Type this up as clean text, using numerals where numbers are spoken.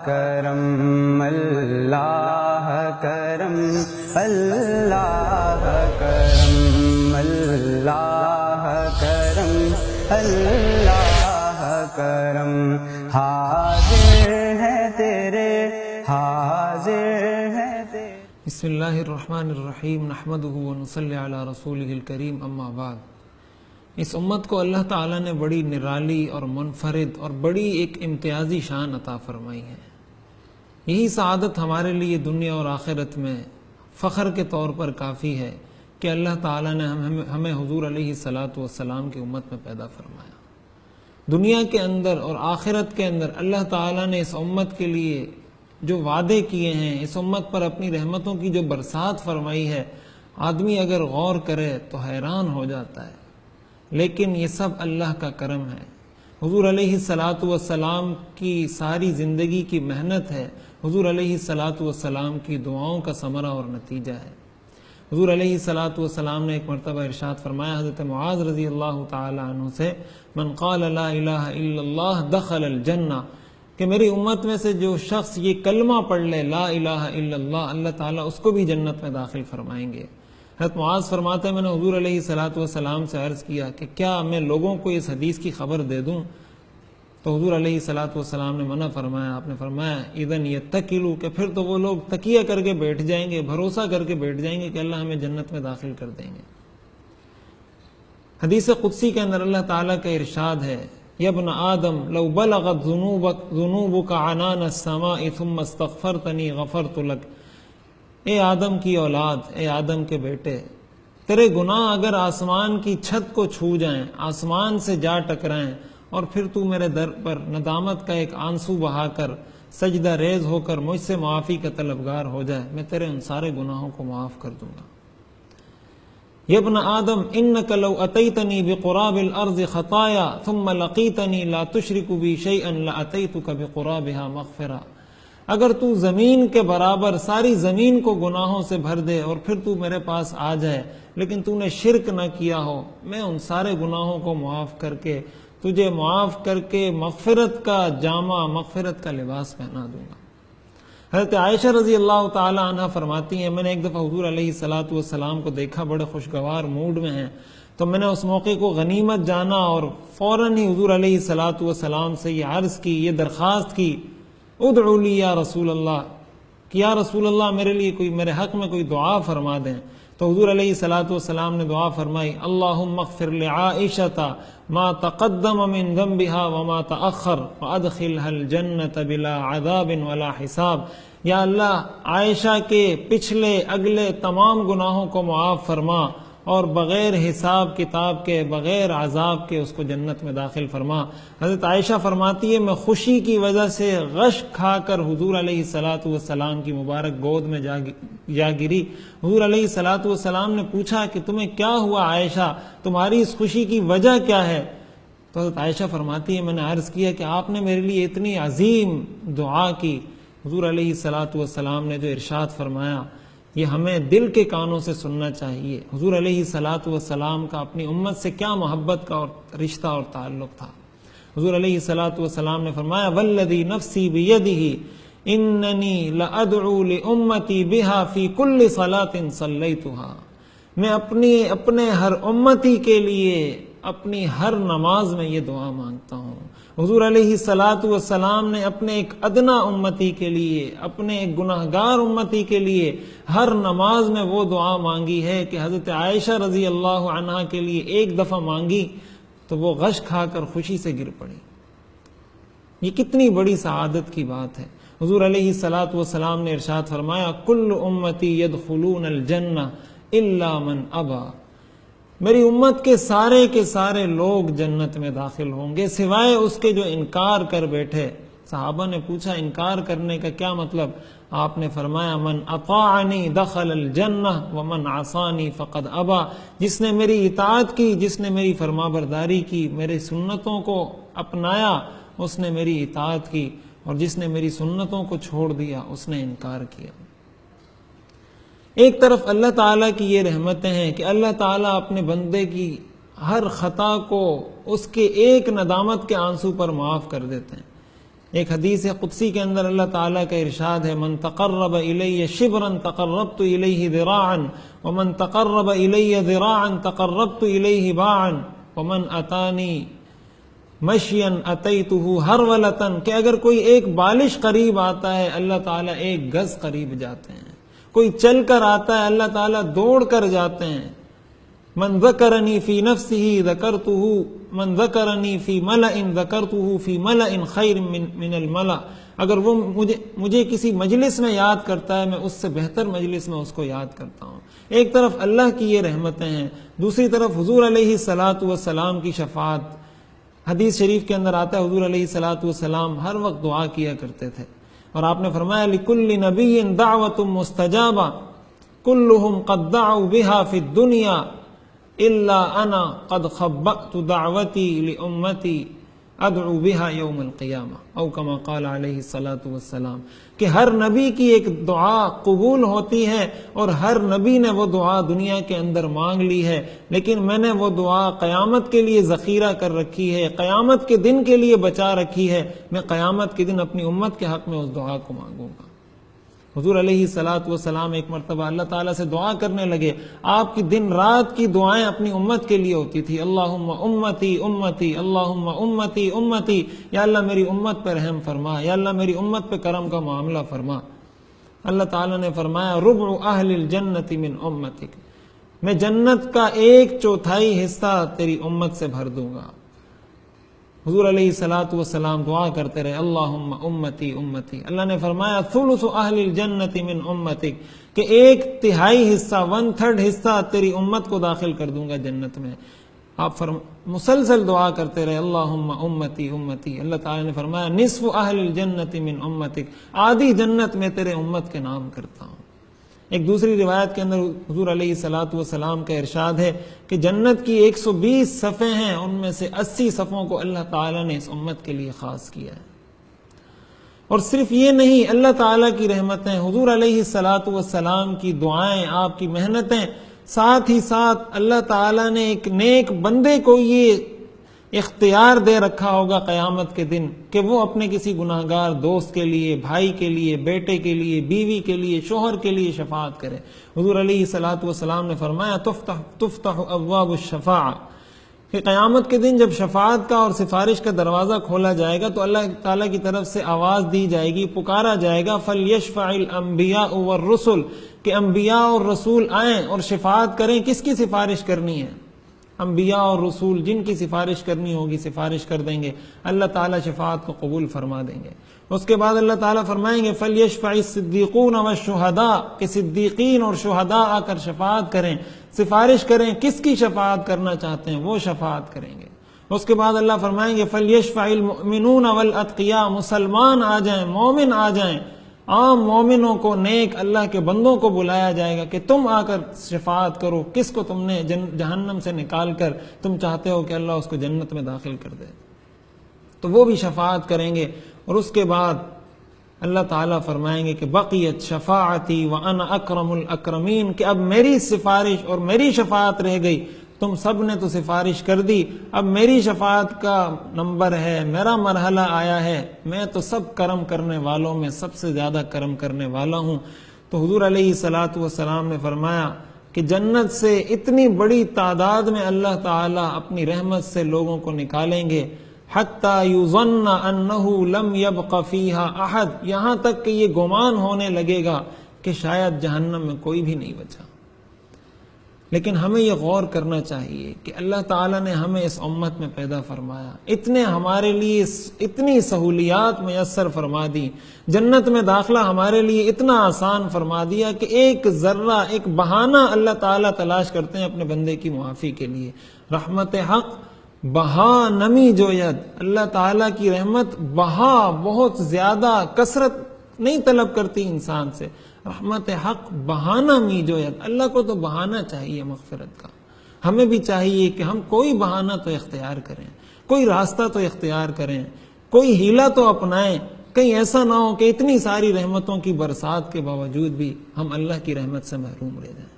کرم اللہ کرم اللہ کرم اللہ کرم اللہ کرم حاضر ہے تیرے حاضر ہے تیرے۔ بسم اللہ الرحمن الرحیم نحمدہ ونصلی علی رسولہ الکریم اما بعد۔ اس امت کو اللہ تعالیٰ نے بڑی نرالی اور منفرد اور بڑی ایک امتیازی شان عطا فرمائی ہے۔ یہی سعادت ہمارے لیے دنیا اور آخرت میں فخر کے طور پر کافی ہے کہ اللہ تعالیٰ نے ہمیں حضور علیہ الصلاۃ والسلام کی امت میں پیدا فرمایا۔ دنیا کے اندر اور آخرت کے اندر اللہ تعالیٰ نے اس امت کے لیے جو وعدے کیے ہیں، اس امت پر اپنی رحمتوں کی جو برسات فرمائی ہے، آدمی اگر غور کرے تو حیران ہو جاتا ہے۔ لیکن یہ سب اللہ کا کرم ہے۔ حضور علیہ الصلاۃ والسلام کی ساری زندگی کی محنت ہے، حضور علیہ الصلاۃ والسلام کی دعاؤں کا ثمرہ اور نتیجہ ہے۔ حضور علیہ الصلاۃ والسلام نے ایک مرتبہ ارشاد فرمایا حضرت معاذ رضی اللہ تعالی عنہ سے، من قال لا الہ الا اللہ دخل الجنہ، کہ میری امت میں سے جو شخص یہ کلمہ پڑھ لے لا الہ الا اللہ، اللہ تعالیٰ اس کو بھی جنت میں داخل فرمائیں گے۔ حضرت معاذ فرماتے ہیں میں نے حضور علیہ الصلاۃ والسلام سے عرض کیا کہ کیا میں لوگوں کو اس حدیث کی خبر دے دوں؟ تو حضور علیہ الصلاۃ والسلام نے منع فرمایا۔ آپ نے فرمایا اذن یتکلوا، کہ پھر تو وہ لوگ تکیہ کر کے بیٹھ جائیں گے، بھروسہ کر کے بیٹھ جائیں گے کہ اللہ ہمیں جنت میں داخل کر دیں گے۔ حدیث قدسی کے اندر اللہ تعالیٰ کا ارشاد ہے، یا ابن آدم لو بلغت ذنوبک عنان السماء ثم استغفرتنی غفرت لک، اے آدم کی اولاد، اے آدم کے بیٹے، تیرے گناہ اگر آسمان کی چھت کو چھو جائیں، آسمان سے جا ٹکرائیں، اور پھر تو میرے در پر ندامت کا ایک آنسو بہا کر سجدہ ریز ہو کر مجھ سے معافی کا طلبگار ہو جائے، میں تیرے ان سارے گناہوں کو معاف کر دوں گا۔ یا ابن آدم انک لو اتیتنی بقراب الارض خطایا ثم لقیتنی لا تشرک بی شیئا لاتیتک بقرابها مغفرہ، اگر تو زمین کے برابر ساری زمین کو گناہوں سے بھر دے اور پھر تو میرے پاس آ جائے لیکن تو نے شرک نہ کیا ہو، میں ان سارے گناہوں کو معاف کر کے تجھے معاف کر کے مغفرت کا جامہ، مغفرت کا لباس پہنا دوں گا۔ حضرت عائشہ رضی اللہ تعالی عنہ فرماتی ہیں میں نے ایک دفعہ حضور علیہ الصلاۃ والسلام کو دیکھا، بڑے خوشگوار موڈ میں ہیں، تو میں نے اس موقع کو غنیمت جانا اور فوراً ہی حضور علیہ الصلاۃ والسلام سے یہ عرض کی، یہ درخواست کی، ادعو لی یا رسول اللہ، کہ یا رسول اللہ میرے لیے کوئی، میرے حق میں کوئی دعا فرما دیں۔ تو حضور علیہ الصلاۃ والسلام نے دعا فرمائی، اللہم اغفر لعائشۃ ما تقدم من ذنبها وما تأخر وادخلها الجنۃ بلا عذاب ولا حساب، یا اللہ عائشہ کے پچھلے اگلے تمام گناہوں کو معاف فرما اور بغیر حساب کتاب کے، بغیر عذاب کے اس کو جنت میں داخل فرما۔ حضرت عائشہ فرماتی ہے میں خوشی کی وجہ سے غش کھا کر حضور علیہ الصلاۃ والسلام کی مبارک گود میں جا گری۔ حضور علیہ الصلاۃ والسلام نے پوچھا کہ تمہیں کیا ہوا عائشہ، تمہاری اس خوشی کی وجہ کیا ہے؟ تو حضرت عائشہ فرماتی ہے میں نے عرض کیا کہ آپ نے میرے لیے اتنی عظیم دعا کی۔ حضور علیہ الصلاۃ والسلام نے جو ارشاد فرمایا یہ ہمیں دل کے کانوں سے سننا چاہیے۔ حضور علیہ الصلاۃ والسلام کا اپنی امت سے کیا محبت کا اور رشتہ اور تعلق تھا۔ حضور علیہ الصلاۃ والسلام نے فرمایا والذی نفسی بیدہ اننی لادعو لامتی بہا فی کل صلاۃ صلیتھا، میں اپنے ہر امتی کے لیے اپنی ہر نماز میں یہ دعا مانگتا ہوں۔ حضور علیہ الصلاۃ والسلام نے اپنے ایک ادنا امتی کے لیے، اپنے ایک گناہگار امتی کے لیے ہر نماز میں وہ دعا مانگی ہے کہ حضرت عائشہ رضی اللہ عنہا کے لیے ایک دفعہ مانگی تو وہ غش کھا کر خوشی سے گر پڑی۔ یہ کتنی بڑی سعادت کی بات ہے۔ حضور علیہ الصلاۃ والسلام نے ارشاد فرمایا کل امتی یدخلون الجنہ الا من ابا، میری امت کے سارے لوگ جنت میں داخل ہوں گے سوائے اس کے جو انکار کر بیٹھے۔ صحابہ نے پوچھا انکار کرنے کا کیا مطلب؟ آپ نے فرمایا من اطاعنی دخل الجنہ ومن عصانی فقد ابا، جس نے میری اطاعت کی، جس نے میری فرمانبرداری کی، میری سنتوں کو اپنایا اس نے میری اطاعت کی، اور جس نے میری سنتوں کو چھوڑ دیا اس نے انکار کیا۔ ایک طرف اللہ تعالیٰ کی یہ رحمتیں ہیں کہ اللہ تعالیٰ اپنے بندے کی ہر خطا کو اس کے ایک ندامت کے آنسو پر معاف کر دیتے ہیں۔ ایک حدیث قدسی کے اندر اللہ تعالیٰ کا ارشاد ہے، من تقرب الی شبرا تقربت الیہ ذراعا ومن تقرب الی ذراعا تقربت الیہ باعا ومن اتانی مشیا اتیتہ ہرولۃ، کہ اگر کوئی ایک بالش قریب آتا ہے اللہ تعالیٰ ایک گز قریب جاتے ہیں، کوئی چل کر آتا ہے اللہ تعالیٰ دوڑ کر جاتے ہیں۔ من ذکرنی فی نفسہ ذکرتہ من ذکرنی فی ملأ ذکرتہ فی ملأ خیر من الملأ، اگر وہ مجھے کسی مجلس میں یاد کرتا ہے میں اس سے بہتر مجلس میں اس کو یاد کرتا ہوں۔ ایک طرف اللہ کی یہ رحمتیں ہیں، دوسری طرف حضور علیہ الصلاۃ والسلام کی شفاعت۔ حدیث شریف کے اندر آتا ہے حضور علیہ الصلاۃ والسلام ہر وقت دعا کیا کرتے تھے، اور آپ نے فرمایا لکل نبی دعوت مستجابہ کلہم قد دعوا بها فی الدنیا الا انا قد خبأت دعوتی لامتی ادعو بها یوم القیامہ، او کما قال علیہ الصلاۃ والسلام، کہ ہر نبی کی ایک دعا قبول ہوتی ہے اور ہر نبی نے وہ دعا دنیا کے اندر مانگ لی ہے، لیکن میں نے وہ دعا قیامت کے لیے ذخیرہ کر رکھی ہے، قیامت کے دن کے لیے بچا رکھی ہے، میں قیامت کے دن اپنی امت کے حق میں اس دعا کو مانگوں گا۔ حضور علیہ الصلاۃ والسلام ایک مرتبہ اللہ تعالیٰ سے دعا کرنے لگے، آپ کی دن رات کی دعائیں اپنی امت کے لیے ہوتی تھی، اللہم امتی امتی اللہم امتی امتی، یا اللہ میری امت پہ رحم فرما، یا اللہ میری امت پہ کرم کا معاملہ فرما۔ اللہ تعالیٰ نے فرمایا ربع اہل الجنت من امتک، میں جنت کا 1/4 حصہ تیری امت سے بھر دوں گا۔ حضور علیہ الصلاۃ والسلام دعا کرتے رہے اللہم امتی امتی، اللہ نے فرمایا ثلث اہل الجنت من امتک، کہ 1/3 حصہ 1/3 حصہ تیری امت کو داخل کر دوں گا جنت میں۔ آپ مسلسل دعا کرتے رہے اللہم امتی امتی، اللہ تعالیٰ نے فرمایا نصف اہل الجنت من امتک، آدھی جنت میں تیرے امت کے نام کرتا ہوں۔ ایک دوسری روایت کے اندر حضور علیہ الصلاۃ والسلام کا ارشاد ہے کہ جنت کی 120 صفیں ہیں، ان میں سے 80 صفوں کو اللہ تعالیٰ نے اس امت کے لیے خاص کیا ہے۔ اور صرف یہ نہیں، اللہ تعالیٰ کی رحمتیں، حضور علیہ الصلاۃ والسلام کی دعائیں، آپ کی محنتیں، ساتھ ہی ساتھ اللہ تعالیٰ نے ایک نیک بندے کو یہ اختیار دے رکھا ہوگا قیامت کے دن کہ وہ اپنے کسی گناہگار دوست کے لیے، بھائی کے لیے، بیٹے کے لیے، بیوی کے لیے، شوہر کے لیے شفاعت کرے۔ حضور علیہ الصلاۃ والسلام نے فرمایا تفتح ابواب الشفاعہ، کہ قیامت کے دن جب شفاعت کا اور سفارش کا دروازہ کھولا جائے گا تو اللہ تعالیٰ کی طرف سے آواز دی جائے گی، پکارا جائے گا فَلْيَشْفَعِ الْأَنْبِيَاءُ وَالرُّسُلُ، کہ انبیاء اور رسول آئیں اور شفاعت کریں۔ کس کی سفارش کرنی ہے؟ انبیاء اور رسول، جن کی سفارش کرنی ہوگی سفارش کر دیں گے، اللہ تعالیٰ شفاعت کو قبول فرما دیں گے۔ اس کے بعد اللہ تعالیٰ فرمائیں گے فَلْيَشْفَعِ الصِّدِّيقُونَ وَالشُّهَدَاءُ، کہ صدیقین اور شہداء آ کر شفاعت کریں، سفارش کریں، کس کی شفاعت کرنا چاہتے ہیں وہ شفاعت کریں گے۔ اس کے بعد اللہ فرمائیں گے فَلْيَشْفَعِ الْمُؤْمِنُونَ وَالْأَتْقِيَاءُ، مسلمان آ جائیں، مومن آ جائیں، عام مومنوں کو، نیک اللہ کے بندوں کو بلایا جائے گا کہ تم آ کر شفاعت کرو، کس کو تم نے جہنم سے نکال کر تم چاہتے ہو کہ اللہ اس کو جنت میں داخل کر دے، تو وہ بھی شفاعت کریں گے۔ اور اس کے بعد اللہ تعالیٰ فرمائیں گے کہ بقیت شفاعتی وانا اکرم الاکرمین، کہ اب میری سفارش اور میری شفاعت رہ گئی، تم سب نے تو سفارش کر دی، اب میری شفاعت کا نمبر ہے، میرا مرحلہ آیا ہے، میں تو سب کرم کرنے والوں میں سب سے زیادہ کرم کرنے والا ہوں۔ تو حضور علیہ الصلاۃ والسلام نے فرمایا کہ جنت سے اتنی بڑی تعداد میں اللہ تعالیٰ اپنی رحمت سے لوگوں کو نکالیں گے حتی یظن انہ لم یبق فیہا احد، یہاں تک کہ یہ گمان ہونے لگے گا کہ شاید جہنم میں کوئی بھی نہیں بچا۔ لیکن ہمیں یہ غور کرنا چاہیے کہ اللہ تعالیٰ نے ہمیں اس امت میں پیدا فرمایا، اتنے ہمارے لیے اتنی سہولیات میسر فرما دی، جنت میں داخلہ ہمارے لیے اتنا آسان فرما دیا کہ ایک ذرہ، ایک بہانہ اللہ تعالیٰ تلاش کرتے ہیں اپنے بندے کی معافی کے لیے۔ رحمت حق بہا نمی جوید، اللہ تعالیٰ کی رحمت بہا بہت زیادہ، کثرت نہیں طلب کرتی انسان سے، رحمت حق بہانہ می جوید، اللہ کو تو بہانہ چاہیے مغفرت کا، ہمیں بھی چاہیے کہ ہم کوئی بہانہ تو اختیار کریں، کوئی راستہ تو اختیار کریں، کوئی ہیلہ تو اپنائیں، کہیں ایسا نہ ہو کہ اتنی ساری رحمتوں کی برسات کے باوجود بھی ہم اللہ کی رحمت سے محروم رہ جائیں۔